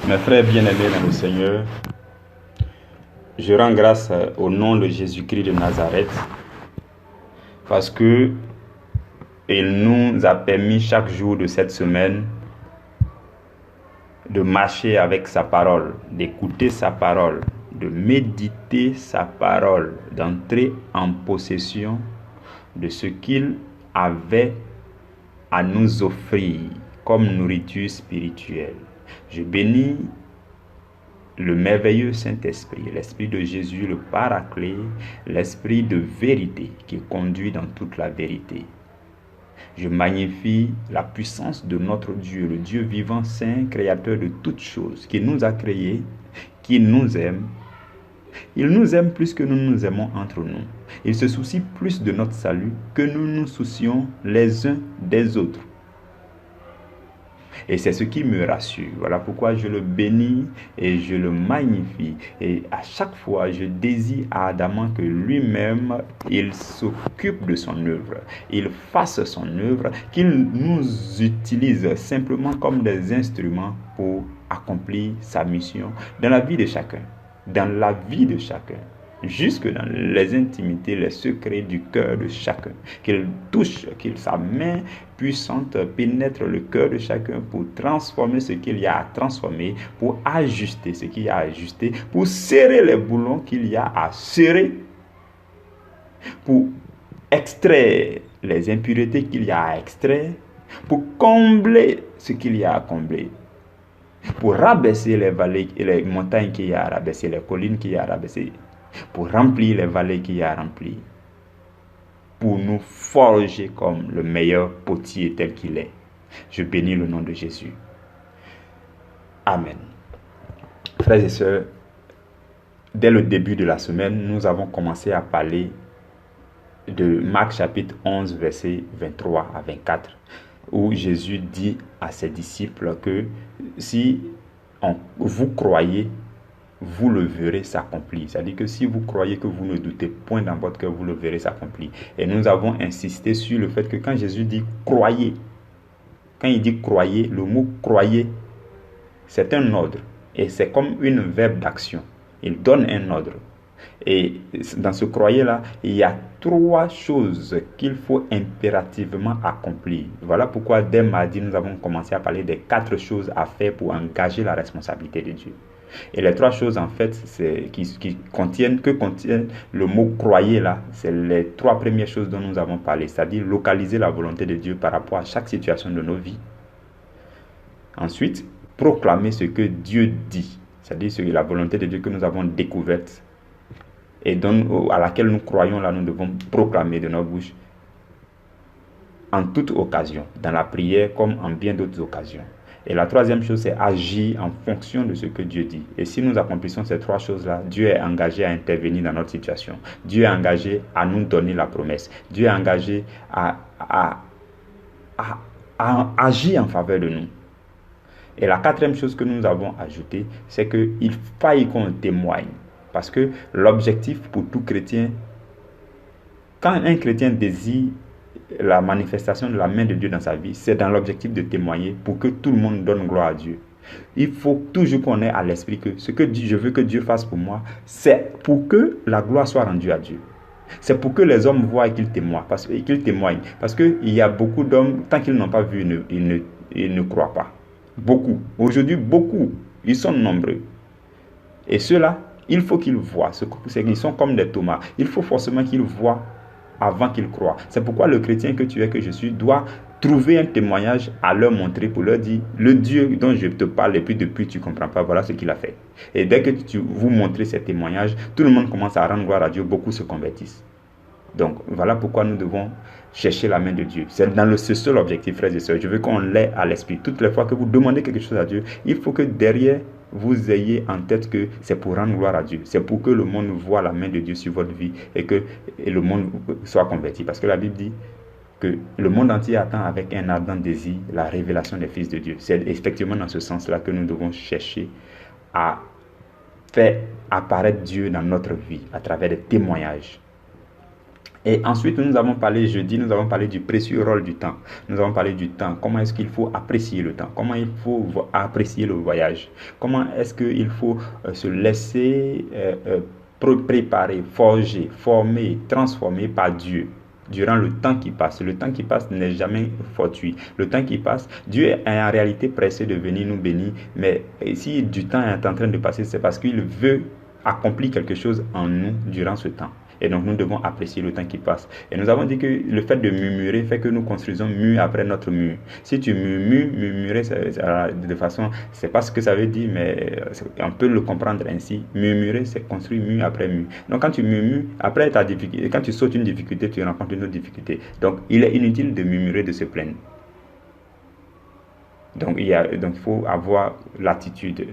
Mes frères bien-aimés dans le Seigneur, je rends grâce au nom de Jésus-Christ de Nazareth parce que il nous a permis chaque jour de cette semaine de marcher avec sa parole, d'écouter sa parole, de méditer sa parole, d'entrer en possession de ce qu'il avait à nous offrir comme nourriture spirituelle. Je bénis le merveilleux Saint-Esprit, l'Esprit de Jésus, le Paraclet, l'Esprit de vérité qui conduit dans toute la vérité. Je magnifie la puissance de notre Dieu, le Dieu vivant, saint, créateur de toutes choses, qui nous a créés, qui nous aime. Il nous aime plus que nous nous aimons entre nous. Il se soucie plus de notre salut que nous nous soucions les uns des autres. Et c'est ce qui me rassure. Voilà pourquoi je le bénis et je le magnifie. Et à chaque fois, je désire ardemment que lui-même, il s'occupe de son œuvre. Il fasse son œuvre, qu'il nous utilise simplement comme des instruments pour accomplir sa mission dans la vie de chacun. Dans la vie de chacun. Jusque dans les intimités, les secrets du cœur de chacun. Qu'il touche, qu'il sa main puissante pénètre le cœur de chacun pour transformer ce qu'il y a à transformer, pour ajuster ce qu'il y a à ajuster, pour serrer les boulons qu'il y a à serrer, pour extraire les impuretés qu'il y a à extraire, pour combler ce qu'il y a à combler, pour rabaisser les vallées et les montagnes qu'il y a à rabaisser, les collines qu'il y a à rabaisser, pour remplir les vallées qu'il y a à remplir, pour nous forger comme le meilleur potier tel qu'il est. Je bénis le nom de Jésus. Amen. Frères et sœurs, dès le début de la semaine, nous avons commencé à parler de Marc chapitre 11, versets 23 à 24, où Jésus dit à ses disciples que si vous croyez, vous le verrez s'accomplir. C'est-à-dire que si vous croyez que vous ne doutez point dans votre cœur, vous le verrez s'accomplir. Et nous avons insisté sur le fait que quand Jésus dit croyez, quand il dit croyez, le mot croyez, c'est un ordre. Et c'est comme une verbe d'action. Il donne un ordre. Et dans ce croyez-là, il y a 3 choses qu'il faut impérativement accomplir. Voilà pourquoi dès mardi, nous avons commencé à parler des 4 choses à faire pour engager la responsabilité de Dieu. Et les 3 choses en fait qui contiennent le mot croyez là, c'est les 3 premières choses dont nous avons parlé, c'est-à-dire localiser la volonté de Dieu par rapport à chaque situation de nos vies. Ensuite, proclamer ce que Dieu dit, c'est-à-dire la volonté de Dieu que nous avons découverte et à laquelle nous croyons là, nous devons proclamer de nos bouches en toute occasion, dans la prière comme en bien d'autres occasions. Et la 3e chose, c'est agir en fonction de ce que Dieu dit. Et si nous accomplissons ces 3 choses-là, Dieu est engagé à intervenir dans notre situation. Dieu est engagé à nous donner la promesse. Dieu est engagé à agir en faveur de nous. Et la 4e chose que nous avons ajoutée, c'est qu'il faille qu'on témoigne. Parce que l'objectif pour tout chrétien, quand un chrétien désire la manifestation de la main de Dieu dans sa vie, c'est dans l'objectif de témoigner pour que tout le monde donne gloire à Dieu. Il faut toujours qu'on ait à l'esprit que ce que je veux que Dieu fasse pour moi, c'est pour que la gloire soit rendue à Dieu. C'est pour que les hommes voient et qu'ils témoignent. Parce qu'il y a beaucoup d'hommes, tant qu'ils n'ont pas vu, ils ne croient pas. Beaucoup. Aujourd'hui, beaucoup. Ils sont nombreux. Et ceux-là, il faut qu'ils voient. Ils sont comme des Thomas. Il faut forcément qu'ils voient avant qu'ils croient. C'est pourquoi le chrétien que tu es, que je suis, doit trouver un témoignage à leur montrer pour leur dire le Dieu dont je te parle et puis depuis tu ne comprends pas, voilà ce qu'il a fait. Et dès que vous montrez ces témoignages, tout le monde commence à rendre gloire à Dieu, beaucoup se convertissent. Donc voilà pourquoi nous devons chercher la main de Dieu. C'est dans ce seul objectif, frères et sœurs. Je veux qu'on l'ait à l'esprit. Toutes les fois que vous demandez quelque chose à Dieu, il faut que derrière vous ayez en tête que c'est pour rendre gloire à Dieu. C'est pour que le monde voit la main de Dieu sur votre vie et que le monde soit converti. Parce que la Bible dit que le monde entier attend avec un ardent désir la révélation des fils de Dieu. C'est effectivement dans ce sens-là que nous devons chercher à faire apparaître Dieu dans notre vie à travers des témoignages. Et ensuite, nous avons parlé jeudi, nous avons parlé du précieux rôle du temps. Nous avons parlé du temps. Comment est-ce qu'il faut apprécier le temps? Comment il faut apprécier le voyage? Comment est-ce qu'il faut se laisser préparer, forger, former, transformer par Dieu durant le temps qui passe? Le temps qui passe n'est jamais fortuit. Le temps qui passe, Dieu est en réalité pressé de venir nous bénir. Mais si du temps est en train de passer, c'est parce qu'il veut accomplir quelque chose en nous durant ce temps. Et donc, nous devons apprécier le temps qui passe. Et nous avons dit que le fait de murmurer fait que nous construisons mur après notre mur. Si tu murmurer, de façon, c'est pas ce que ça veut dire, mais on peut le comprendre ainsi. Murmurer, c'est construire mur après mur. Donc, quand tu murmures, après ta difficulté, quand tu sautes une difficulté, tu rencontres une autre difficulté. Donc, il est inutile de murmurer, de se plaindre. Donc, il faut avoir l'attitude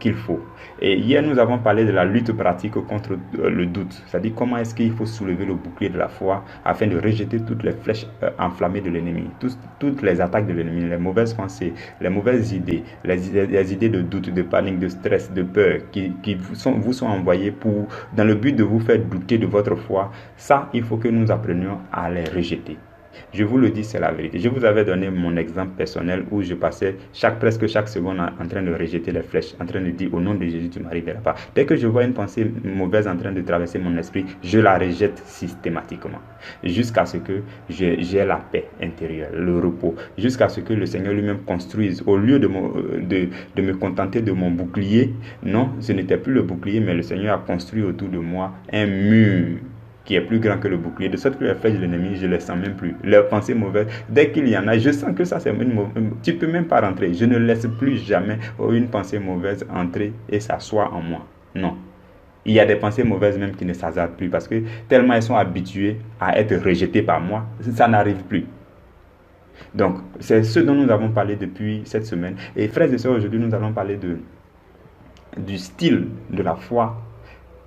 qu'il faut. Et hier, nous avons parlé de la lutte pratique contre le doute. C'est-à-dire comment est-ce qu'il faut soulever le bouclier de la foi afin de rejeter toutes les flèches enflammées de l'ennemi, toutes les attaques de l'ennemi, les mauvaises pensées, les mauvaises idées, les idées de doute, de panique, de stress, de peur qui vous sont envoyées dans le but de vous faire douter de votre foi. Ça, il faut que nous apprenions à les rejeter. Je vous le dis, c'est la vérité. Je vous avais donné mon exemple personnel où je passais presque chaque seconde en train de rejeter les flèches, en train de dire au nom de Jésus, tu m'arriveras pas. Dès que je vois une pensée mauvaise en train de traverser mon esprit, je la rejette systématiquement. Jusqu'à ce que j'ai la paix intérieure, le repos. Jusqu'à ce que le Seigneur lui-même construise. Au lieu de me contenter de mon bouclier, non, ce n'était plus le bouclier, mais le Seigneur a construit autour de moi un mur qui est plus grand que le bouclier, de sorte que les flèches de l'ennemi, je ne les sens même plus. Leurs pensées mauvaises, dès qu'il y en a, je sens que ça c'est une mauvaise. Tu ne peux même pas rentrer. Je ne laisse plus jamais une pensée mauvaise entrer et s'asseoir en moi. Non. Il y a des pensées mauvaises même qui ne s'hasardent plus parce que tellement elles sont habituées à être rejetées par moi, ça n'arrive plus. Donc, c'est ce dont nous avons parlé depuis cette semaine. Et frères et sœurs, aujourd'hui, nous allons parler du style de la foi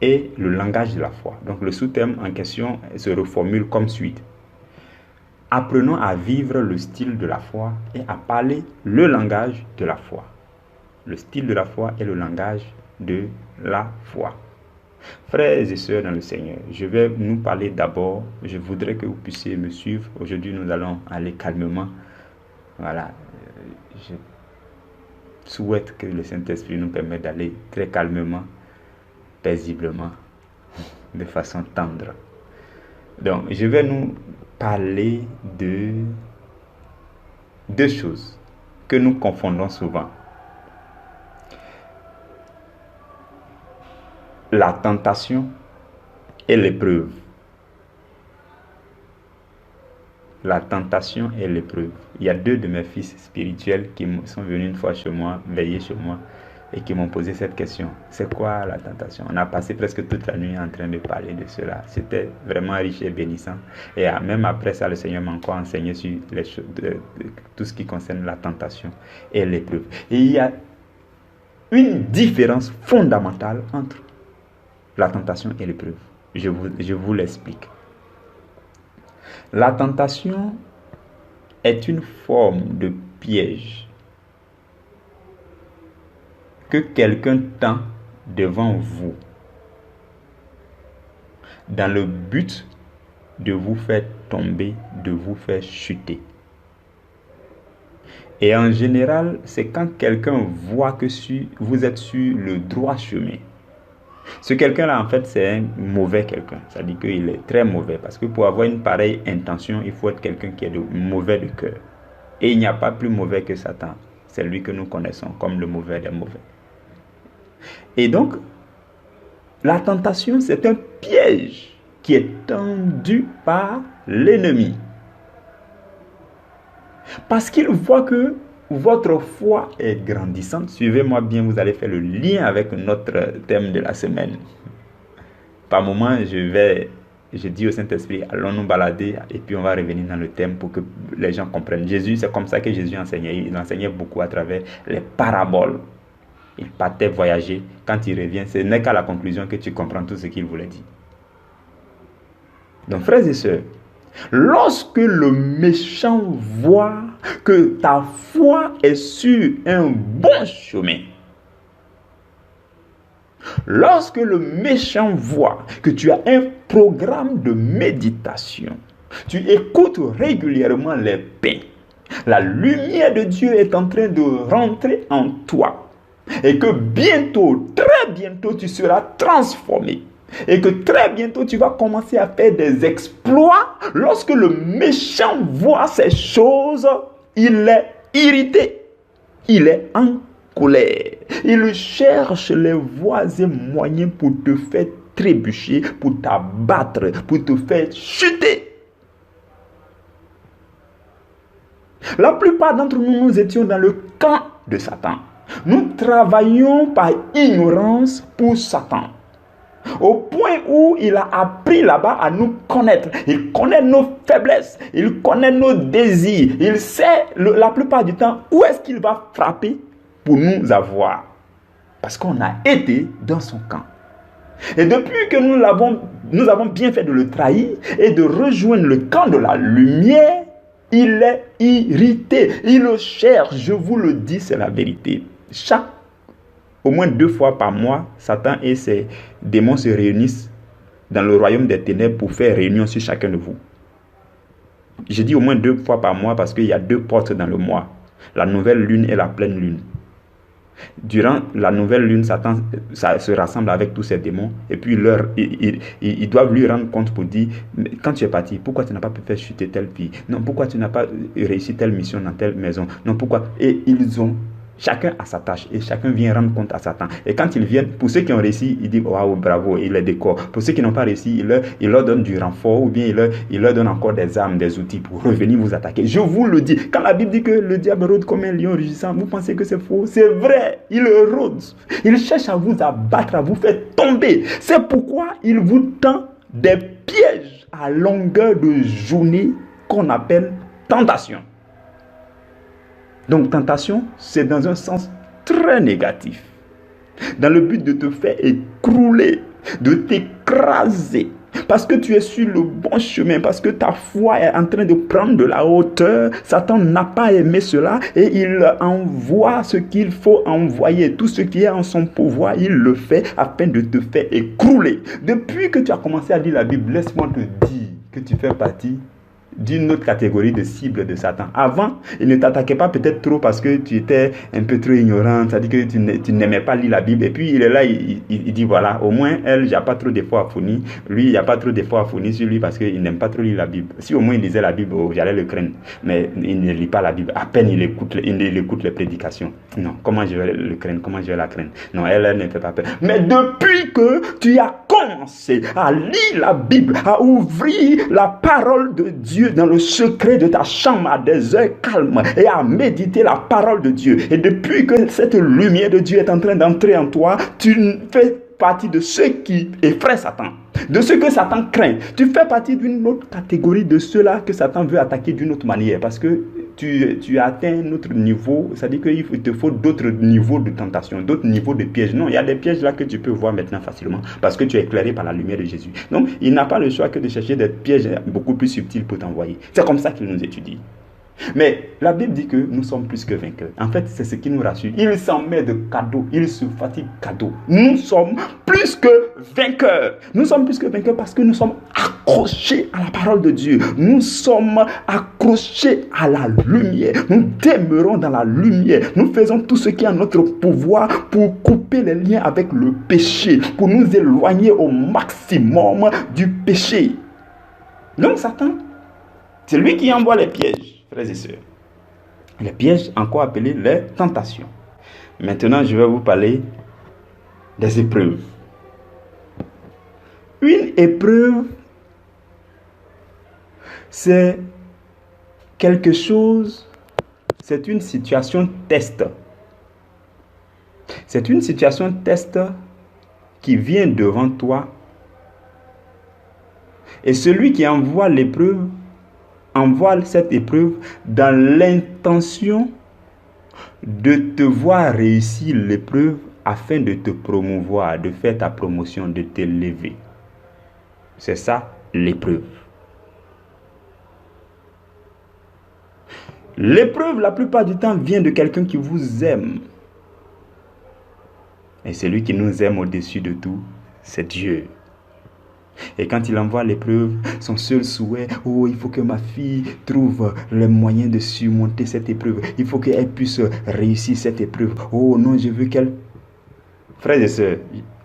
et le langage de la foi. Donc le sous-thème en question se reformule comme suite. Apprenons à vivre le style de la foi et à parler le langage de la foi. Le style de la foi et le langage de la foi. Frères et sœurs dans le Seigneur, je vais nous parler d'abord, je voudrais que vous puissiez me suivre. Aujourd'hui, nous allons aller calmement. Voilà, je souhaite que le Saint-Esprit nous permette d'aller très calmement, paisiblement, de façon tendre. Donc, je vais nous parler de deux choses que nous confondons souvent. La tentation et l'épreuve. La tentation et l'épreuve. Il y a deux de mes fils spirituels qui sont venus une fois chez moi, veiller chez moi, et qui m'ont posé cette question. C'est quoi la tentation? On a passé presque toute la nuit en train de parler de cela. C'était vraiment riche et bénissant. Et même après ça, le Seigneur m'a encore enseigné sur les choses, tout ce qui concerne la tentation et l'épreuve. Et il y a une différence fondamentale entre la tentation et l'épreuve. Je vous l'explique. La tentation est une forme de piège que quelqu'un tend devant vous dans le but de vous faire tomber, de vous faire chuter. Et en général, c'est quand quelqu'un voit que vous êtes sur le droit chemin. Ce quelqu'un-là, en fait, c'est un mauvais quelqu'un. Ça dit qu'il est très mauvais. Parce que pour avoir une pareille intention, il faut être quelqu'un qui est mauvais de cœur. Et il n'y a pas plus mauvais que Satan. C'est lui que nous connaissons comme le mauvais des mauvais. Et donc, la tentation, c'est un piège qui est tendu par l'ennemi. Parce qu'il voit que votre foi est grandissante. Suivez-moi bien, vous allez faire le lien avec notre thème de la semaine. Par moment, je dis au Saint-Esprit, allons nous balader et puis on va revenir dans le thème pour que les gens comprennent. Jésus, c'est comme ça que Jésus enseignait. Il enseignait beaucoup à travers les paraboles. Il partait voyager. Quand il revient, ce n'est qu'à la conclusion que tu comprends tout ce qu'il voulait dire. Donc, frères et sœurs, lorsque le méchant voit que ta foi est sur un bon chemin, Lorsque le méchant voit que tu as un programme de méditation, tu écoutes régulièrement les pains, la lumière de Dieu est en train de rentrer en toi. Et que bientôt, très bientôt, tu seras transformé. Et que très bientôt, tu vas commencer à faire des exploits. Lorsque le méchant voit ces choses, il est irrité. Il est en colère. Il cherche les voies et moyens pour te faire trébucher, pour t'abattre, pour te faire chuter. La plupart d'entre nous, nous étions dans le camp de Satan. Nous travaillions par ignorance pour Satan. Au point où il a appris là-bas à nous connaître. Il connaît nos faiblesses. Il connaît nos désirs. Il sait la plupart du temps où est-ce qu'il va frapper pour nous avoir. Parce qu'on a été dans son camp. Et depuis que nous avons bien fait de le trahir et de rejoindre le camp de la lumière, il est irrité. Il le cherche. Je vous le dis, c'est la vérité. Au moins 2 fois par mois, Satan et ses démons se réunissent dans le royaume des ténèbres pour faire réunion sur chacun de vous. Je dis au moins 2 fois par mois parce qu'il y a 2 portes dans le mois. La nouvelle lune et la pleine lune. Durant la nouvelle lune, Satan se rassemble avec tous ces démons et puis ils doivent lui rendre compte pour dire, quand tu es parti, pourquoi tu n'as pas pu faire chuter telle fille? Non, pourquoi tu n'as pas réussi telle mission dans telle maison? Non, pourquoi? Et chacun a sa tâche et chacun vient rendre compte à Satan. Et quand ils viennent, pour ceux qui ont réussi, il dit waouh, bravo, il les décore. Pour ceux qui n'ont pas réussi, il leur donne du renfort ou bien il leur donne encore des armes, des outils pour revenir vous attaquer. Je vous le dis, quand la Bible dit que le diable rôde comme un lion rugissant, vous pensez que c'est faux? C'est vrai, il rôde. Il cherche à vous abattre, à vous faire tomber. C'est pourquoi il vous tend des pièges à longueur de journée qu'on appelle tentation. Donc, tentation, c'est dans un sens très négatif. Dans le but de te faire écrouler, de t'écraser. Parce que tu es sur le bon chemin, parce que ta foi est en train de prendre de la hauteur. Satan n'a pas aimé cela et il envoie ce qu'il faut envoyer. Tout ce qui est en son pouvoir, il le fait afin de te faire écrouler. Depuis que tu as commencé à lire la Bible, laisse-moi te dire que tu fais partie d'une autre catégorie de cible de Satan. Avant, il ne t'attaquait pas peut-être trop parce que tu étais un peu trop ignorant, c'est-à-dire que tu n'aimais pas lire la Bible. Et puis il est là, il dit voilà, au moins elle, il n'y a pas trop d'efforts à fournir. Lui, il n'y a pas trop d'efforts à fournir sur lui parce qu'il n'aime pas trop lire la Bible. Si au moins il lisait la Bible, j'allais le craindre. Mais il ne lit pas la Bible. À peine il écoute les prédications. Non, comment je vais le craindre? Comment je vais la craindre? Non, elle ne fait pas peur. Mais depuis que tu as commencé à lire la Bible, à ouvrir la parole de Dieu dans le secret de ta chambre à des heures calmes et à méditer la parole de Dieu. Et depuis que cette lumière de Dieu est en train d'entrer en toi, tu fais partie de ceux qui effraient Satan, de ceux que Satan craint. Tu fais partie d'une autre catégorie de ceux-là que Satan veut attaquer d'une autre manière parce que tu as atteint un autre niveau, c'est-à-dire qu'il te faut d'autres niveaux de tentation, d'autres niveaux de pièges. Non, il y a des pièges là que tu peux voir maintenant facilement parce que tu es éclairé par la lumière de Jésus. Donc, il n'a pas le choix que de chercher des pièges beaucoup plus subtils pour t'envoyer. C'est comme ça qu'il nous étudie. Mais la Bible dit que nous sommes plus que vainqueurs. En fait, c'est ce qui nous rassure. Il s'en met de cadeaux. Il se fatigue cadeau. Nous sommes plus que vainqueurs. Nous sommes plus que vainqueurs parce que nous sommes accrochés à la parole de Dieu. Nous sommes accrochés à la lumière. Nous demeurons dans la lumière. Nous faisons tout ce qui est en notre pouvoir pour couper les liens avec le péché, pour nous éloigner au maximum du péché. Donc Satan, c'est lui qui envoie les pièges. Frères et sœurs, les pièges encore appelés les tentations. Maintenant, je vais vous parler des épreuves. Une épreuve, c'est quelque chose, c'est une situation test. C'est une situation test qui vient devant toi. Et celui qui envoie l'épreuve, envoie cette épreuve dans l'intention de te voir réussir l'épreuve afin de te promouvoir, de faire ta promotion, de t'élever. C'est ça l'épreuve. L'épreuve, la plupart du temps, vient de quelqu'un qui vous aime. Et celui qui nous aime au-dessus de tout, c'est Dieu. Et quand il envoie l'épreuve, son seul souhait, oh, il faut que ma fille trouve le moyen de surmonter cette épreuve. Il faut qu'elle puisse réussir cette épreuve. Oh non, je veux qu'elle... Frères et sœurs,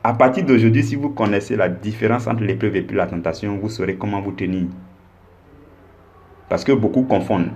à partir d'aujourd'hui, si vous connaissez la différence entre l'épreuve et puis la tentation, vous saurez comment vous tenir. Parce que beaucoup confondent.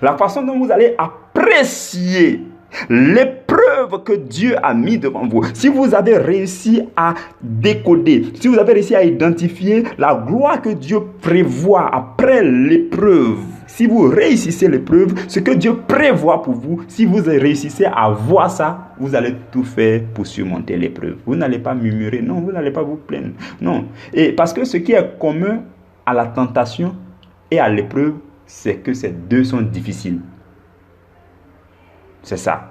La façon dont vous allez apprécier l'épreuve que Dieu a mis devant vous, si vous avez réussi à décoder, si vous avez réussi à identifier la gloire que Dieu prévoit après l'épreuve, si vous réussissez l'épreuve, ce que Dieu prévoit pour vous, si vous réussissez à voir ça, vous allez tout faire pour surmonter l'épreuve. Vous n'allez pas murmurer, non, vous n'allez pas vous plaindre, non. Et parce que ce qui est commun à la tentation et à l'épreuve, c'est que ces deux sont difficiles. C'est ça.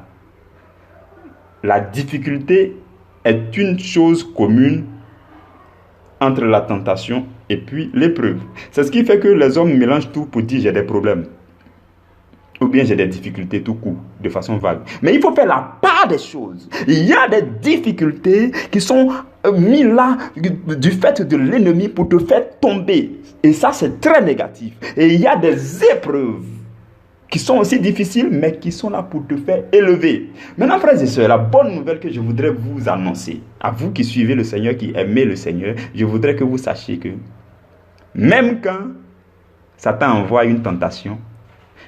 La difficulté est une chose commune entre la tentation et puis l'épreuve. C'est ce qui fait que les hommes mélangent tout pour dire j'ai des problèmes. Ou bien j'ai des difficultés tout court, de façon vague. Mais il faut faire la part des choses. Il y a des difficultés qui sont mises là du fait de l'ennemi pour te faire tomber. Et ça, c'est très négatif. Et il y a des épreuves qui sont aussi difficiles, mais qui sont là pour te faire élever. Maintenant, frères et sœurs, la bonne nouvelle que je voudrais vous annoncer, à vous qui suivez le Seigneur, qui aimez le Seigneur, je voudrais que vous sachiez que même quand Satan envoie une tentation,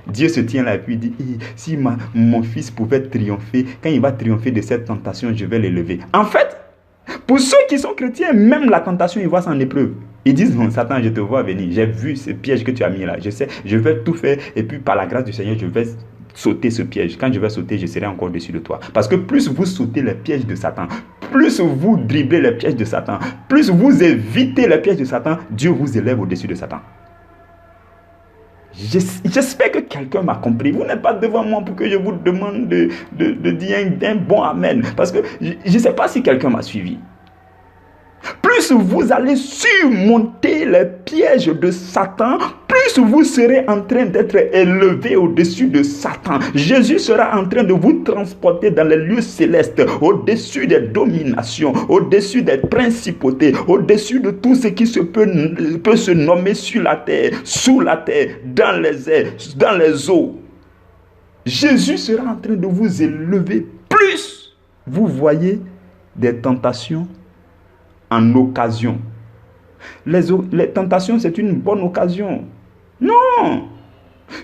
Dieu se tient là et puis dit, si mon fils pouvait triompher, quand il va triompher de cette tentation, je vais l'élever. En fait, pour ceux qui sont chrétiens, même la tentation, ils voient ça en épreuve. Ils disent, non, Satan, je te vois venir. J'ai vu ce piège que tu as mis là. Je sais, je vais tout faire. Et puis, par la grâce du Seigneur, je vais sauter ce piège. Quand je vais sauter, je serai encore au-dessus de toi. Parce que plus vous sautez les pièges de Satan, plus vous dribblez les pièges de Satan, plus vous évitez les pièges de Satan, Dieu vous élève au-dessus de Satan. J'espère que quelqu'un m'a compris. Vous n'êtes pas devant moi pour que je vous demande de dire un bon amen. Parce que je ne sais pas si quelqu'un m'a suivi. Plus vous allez surmonter les pièges de Satan, plus vous serez en train d'être élevé au-dessus de Satan. Jésus sera en train de vous transporter dans les lieux célestes, au-dessus des dominations, au-dessus des principautés, au-dessus de tout ce qui peut se nommer sur la terre, sous la terre, dans les airs, dans les eaux. Jésus sera en train de vous élever. Plus vous voyez des tentations en occasion. Les tentations, c'est une bonne occasion. Non!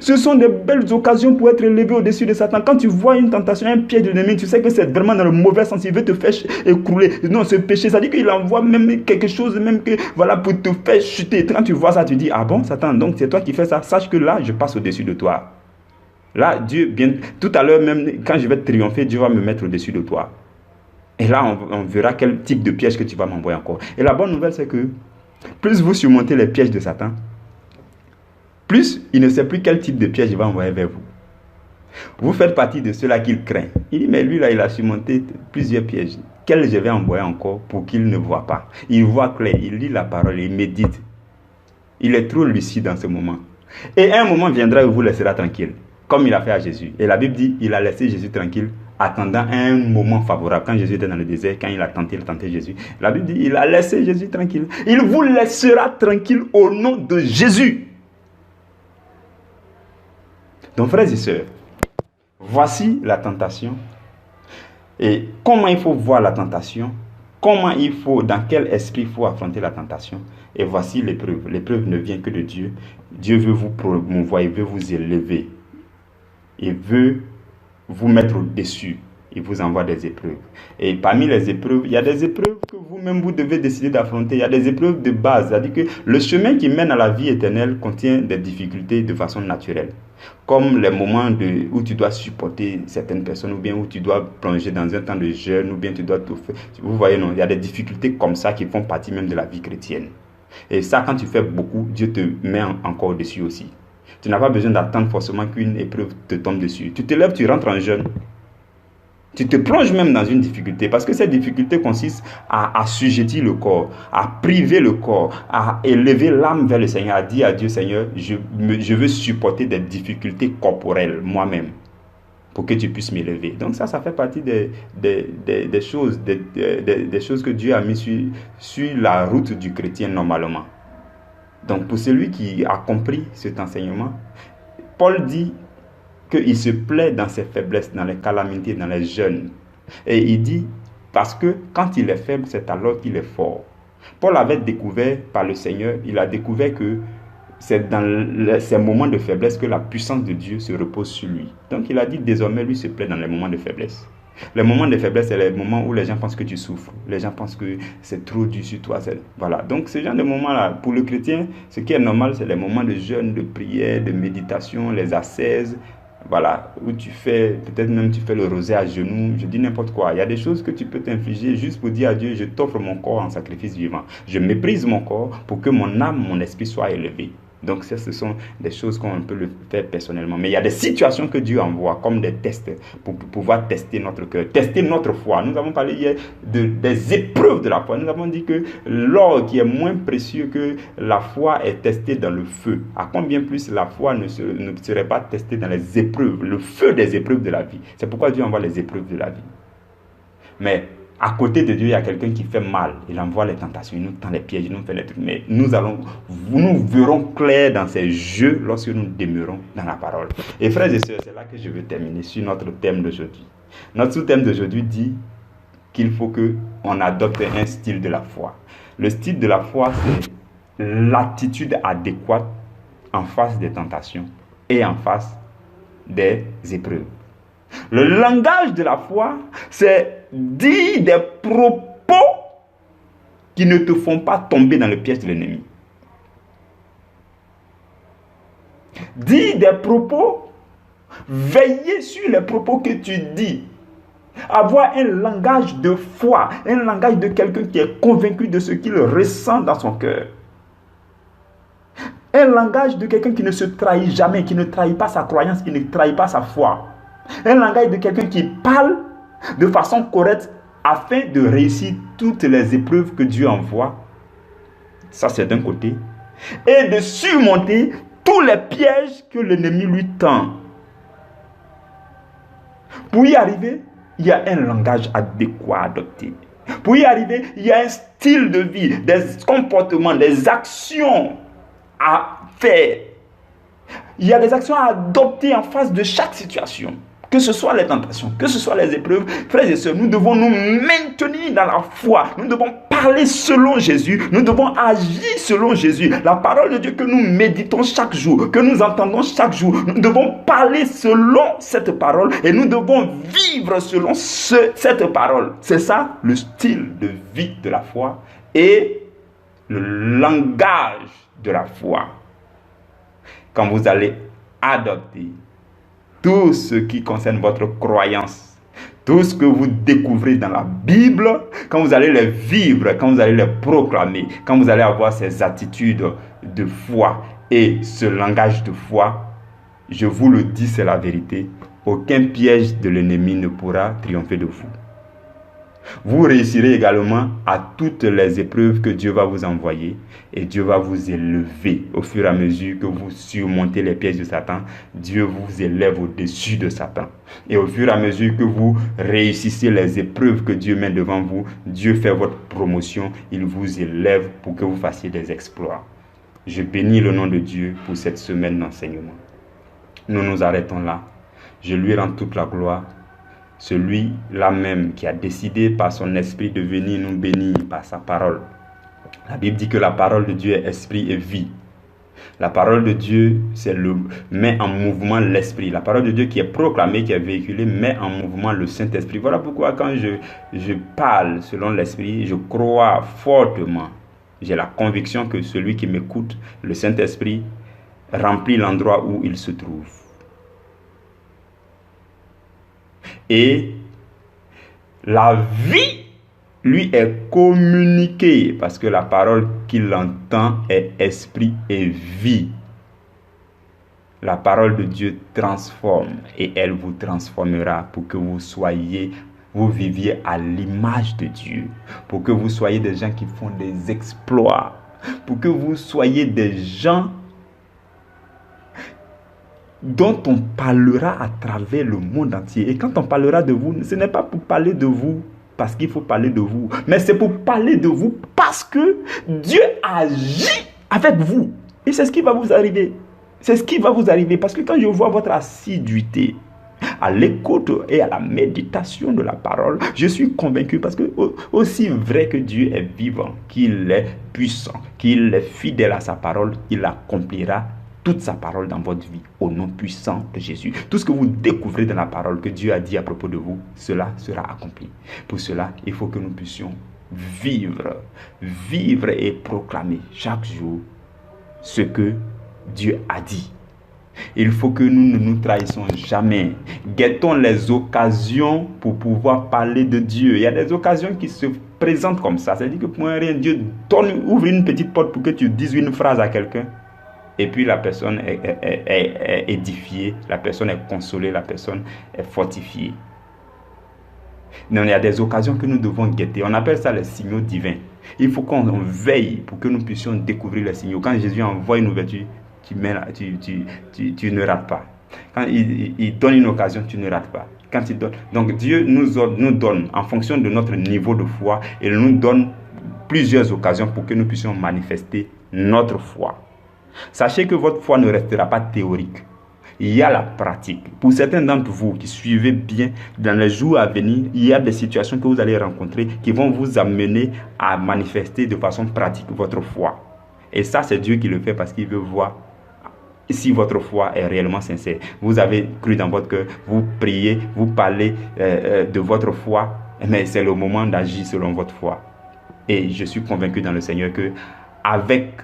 Ce sont des belles occasions pour être élevé au-dessus de Satan. Quand tu vois une tentation, un piège de l'ennemi, tu sais que c'est vraiment dans le mauvais sens. Il veut te faire écrouler. Non, ce péché, ça dit qu'il envoie même quelque chose, même que, voilà, pour te faire chuter. Quand tu vois ça, tu dis, ah bon, Satan, donc c'est toi qui fais ça. Sache que là, je passe au-dessus de toi. Là, Dieu, bien, tout à l'heure même, quand je vais triompher, Dieu va me mettre au-dessus de toi. Et là, on verra quel type de piège que tu vas m'envoyer encore. Et la bonne nouvelle, c'est que plus vous surmontez les pièges de Satan, plus il ne sait plus quel type de piège il va envoyer vers vous. Vous faites partie de ceux-là qu'il craint. Il dit, mais lui, là, il a surmonté plusieurs pièges. Quel je vais envoyer encore pour qu'il ne voit pas? Il voit clair, il lit la parole, il médite. Il est trop lucide dans ce moment. Et un moment viendra où il vous laissera tranquille, comme il a fait à Jésus. Et la Bible dit, il a laissé Jésus tranquille, attendant un moment favorable. Quand Jésus était dans le désert, quand il a tenté Jésus, la Bible dit, il a laissé Jésus tranquille. Il vous laissera tranquille au nom de Jésus. Donc, frères et sœurs, voici la tentation. Et comment il faut voir la tentation, dans quel esprit il faut affronter la tentation. Et voici l'épreuve. L'épreuve ne vient que de Dieu. Dieu veut vous promouvoir, il veut vous élever. Il veut vous mettre au-dessus. Il vous envoie des épreuves. Et parmi les épreuves, il y a des épreuves que vous-même vous devez décider d'affronter. Il y a des épreuves de base. C'est-à-dire que le chemin qui mène à la vie éternelle contient des difficultés de façon naturelle. Comme les moments où tu dois supporter certaines personnes, ou bien où tu dois plonger dans un temps de jeûne, ou bien tu dois tout faire. Vous voyez, non, il y a des difficultés comme ça qui font partie même de la vie chrétienne. Et ça, quand tu fais beaucoup, Dieu te met encore dessus aussi. Tu n'as pas besoin d'attendre forcément qu'une épreuve te tombe dessus. Tu te lèves, tu rentres en jeûne. Tu te plonges même dans une difficulté parce que cette difficulté consiste à assujettir le corps, à priver le corps, à élever l'âme vers le Seigneur, à dire à Dieu, Seigneur, je veux supporter des difficultés corporelles moi-même. pour que tu puisses m'élever. Donc ça fait partie des choses, des choses que Dieu a mis sur la route du chrétien normalement. Donc pour celui qui a compris cet enseignement, Paul dit qu'il se plaît dans ses faiblesses, dans les calamités, dans les jeûnes. Et il dit, parce que quand il est faible, c'est alors qu'il est fort. Paul avait découvert par le Seigneur, il a découvert que c'est dans ces moments de faiblesse que la puissance de Dieu se repose sur lui. Donc il a dit, désormais, lui se plaît dans les moments de faiblesse. Les moments de faiblesse, c'est les moments où les gens pensent que tu souffres. Les gens pensent que c'est trop dur sur toi. Voilà. Donc, ce genre de moments-là, pour le chrétien, ce qui est normal, c'est les moments de jeûne, de prière, de méditation, les ascèses. Voilà. Où tu fais, peut-être même tu fais le rosé à genoux. Je dis n'importe quoi. Il y a des choses que tu peux t'infliger juste pour dire à Dieu, je t'offre mon corps en sacrifice vivant. Je méprise mon corps pour que mon âme, mon esprit soient élevés. Donc, ça, ce sont des choses qu'on peut le faire personnellement. Mais il y a des situations que Dieu envoie comme des tests pour pouvoir tester notre cœur, tester notre foi. Nous avons parlé hier des épreuves de la foi. Nous avons dit que l'or qui est moins précieux que la foi est testé dans le feu. À combien plus la foi ne serait pas testée dans les épreuves, le feu des épreuves de la vie. C'est pourquoi Dieu envoie les épreuves de la vie. Mais à côté de Dieu, il y a quelqu'un qui fait mal. Il envoie les tentations, il nous tend les pièges, il nous fait les trucs. Mais nous verrons clair dans ces jeux lorsque nous demeurons dans la parole. Et frères et sœurs, c'est là que je veux terminer sur notre thème d'aujourd'hui. Notre sous-thème d'aujourd'hui dit qu'il faut qu'on adopte un style de la foi. Le style de la foi, c'est l'attitude adéquate en face des tentations et en face des épreuves. Le langage de la foi, c'est dire des propos qui ne te font pas tomber dans le piège de l'ennemi. Dire des propos, veiller sur les propos que tu dis. Avoir un langage de foi, un langage de quelqu'un qui est convaincu de ce qu'il ressent dans son cœur. Un langage de quelqu'un qui ne se trahit jamais, qui ne trahit pas sa croyance, qui ne trahit pas sa foi. Un langage de quelqu'un qui parle de façon correcte afin de réussir toutes les épreuves que Dieu envoie. Ça, c'est d'un côté. Et de surmonter tous les pièges que l'ennemi lui tend. Pour y arriver, il y a un langage adéquat à adopter. Pour y arriver, il y a un style de vie, des comportements, des actions à faire. Il y a des actions à adopter en face de chaque situation. Que ce soit les tentations, que ce soit les épreuves, frères et sœurs, nous devons nous maintenir dans la foi. Nous devons parler selon Jésus. Nous devons agir selon Jésus. La parole de Dieu que nous méditons chaque jour, que nous entendons chaque jour, nous devons parler selon cette parole et nous devons vivre selon cette parole. C'est ça le style de vie de la foi et le langage de la foi. Quand vous allez adopter tout ce qui concerne votre croyance, tout ce que vous découvrez dans la Bible, quand vous allez les vivre, quand vous allez les proclamer, quand vous allez avoir ces attitudes de foi et ce langage de foi, je vous le dis, c'est la vérité, aucun piège de l'ennemi ne pourra triompher de vous. Vous réussirez également à toutes les épreuves que Dieu va vous envoyer et Dieu va vous élever au fur et à mesure que vous surmontez les pièges de Satan. Dieu vous élève au-dessus de Satan. Et au fur et à mesure que vous réussissez les épreuves que Dieu met devant vous, Dieu fait votre promotion, il vous élève pour que vous fassiez des exploits. Je bénis le nom de Dieu pour cette semaine d'enseignement. Nous nous arrêtons là. Je lui rends toute la gloire. Celui-là même qui a décidé par son esprit de venir nous bénir par sa parole. La Bible dit que la parole de Dieu est esprit et vie. La parole de Dieu met en mouvement l'esprit. La parole de Dieu qui est proclamée, qui est véhiculée, met en mouvement le Saint-Esprit. Voilà pourquoi quand je parle selon l'esprit, je crois fortement. J'ai la conviction que celui qui m'écoute, le Saint-Esprit, remplit l'endroit où il se trouve. Et la vie lui est communiquée parce que la parole qu'il entend est esprit et vie. La parole de Dieu transforme et elle vous transformera pour que vous viviez à l'image de Dieu, pour que vous soyez des gens qui font des exploits, pour que vous soyez des gens dont on parlera à travers le monde entier. Et quand on parlera de vous, ce n'est pas pour parler de vous parce qu'il faut parler de vous, mais c'est pour parler de vous parce que Dieu agit avec vous. Et c'est ce qui va vous arriver. C'est ce qui va vous arriver parce que quand je vois votre assiduité à l'écoute et à la méditation de la parole, je suis convaincu parce que aussi vrai que Dieu est vivant, qu'il est puissant, qu'il est fidèle à sa parole, il accomplira toute sa parole dans votre vie au nom puissant de Jésus. Tout ce que vous découvrez dans la parole que Dieu a dit à propos de vous, cela sera accompli. Pour cela, il faut que nous puissions vivre et proclamer chaque jour ce que Dieu a dit. Il faut que nous ne nous trahissons jamais. Guettons les occasions pour pouvoir parler de Dieu. Il y a des occasions qui se présentent comme ça. C'est-à-dire que pour un rien, Dieu ouvre une petite porte pour que tu dises une phrase à quelqu'un. Et puis la personne est édifiée, la personne est consolée, la personne est fortifiée. Non, il y a des occasions que nous devons guetter. On appelle ça les signaux divins. Il faut qu'on veille pour que nous puissions découvrir les signaux. Quand Jésus envoie une ouverture, tu ne rates pas. Quand il donne une occasion, tu ne rates pas. Quand il donne, donc Dieu nous donne en fonction de notre niveau de foi, il nous donne plusieurs occasions pour que nous puissions manifester notre foi. Sachez que votre foi ne restera pas théorique. Il y a la pratique. Pour certains d'entre vous qui suivez bien, dans les jours à venir, il y a des situations que vous allez rencontrer qui vont vous amener à manifester de façon pratique votre foi. Et ça, c'est Dieu qui le fait parce qu'il veut voir si votre foi est réellement sincère. Vous avez cru dans votre cœur, vous priez, vous parlez de votre foi, mais c'est le moment d'agir selon votre foi. Et je suis convaincu dans le Seigneur que avec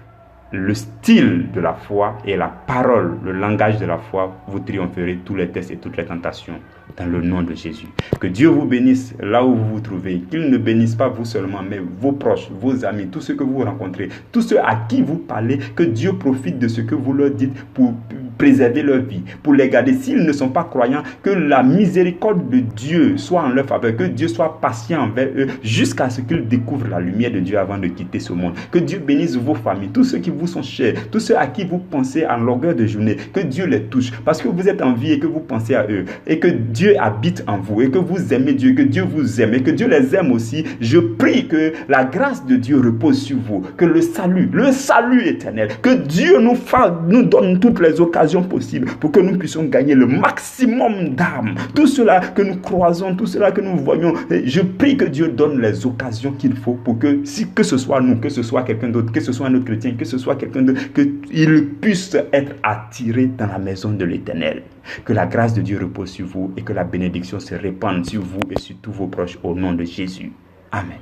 le style de la foi et la parole, le langage de la foi, vous triompherez tous les tests et toutes les tentations dans le nom de Jésus. Que Dieu vous bénisse là où vous vous trouvez. Qu'il ne bénisse pas vous seulement, mais vos proches, vos amis, tous ceux que vous rencontrez, tous ceux à qui vous parlez. Que Dieu profite de ce que vous leur dites pour préserver leur vie, pour les garder. S'ils ne sont pas croyants, que la miséricorde de Dieu soit en leur faveur, que Dieu soit patient envers eux jusqu'à ce qu'ils découvrent la lumière de Dieu avant de quitter ce monde. Que Dieu bénisse vos familles, tous ceux qui vous sont chers, tous ceux à qui vous pensez en longueur de journée, que Dieu les touche parce que vous êtes en vie et que vous pensez à eux et que Dieu habite en vous et que vous aimez Dieu, que Dieu vous aime et que Dieu les aime aussi. Je prie que la grâce de Dieu repose sur vous, que le salut éternel, que Dieu nous donne toutes les occasions possibles pour que nous puissions gagner le maximum d'âmes. Tout cela que nous croisons, tout cela que nous voyons, je prie que Dieu donne les occasions qu'il faut pour que, que ce soit nous, que ce soit quelqu'un d'autre, que ce soit un autre chrétien, que ce soit quelqu'un d'autre, qu'il puisse être attiré dans la maison de l'Éternel. Que la grâce de Dieu repose sur vous et que la bénédiction se répande sur vous et sur tous vos proches au nom de Jésus. Amen.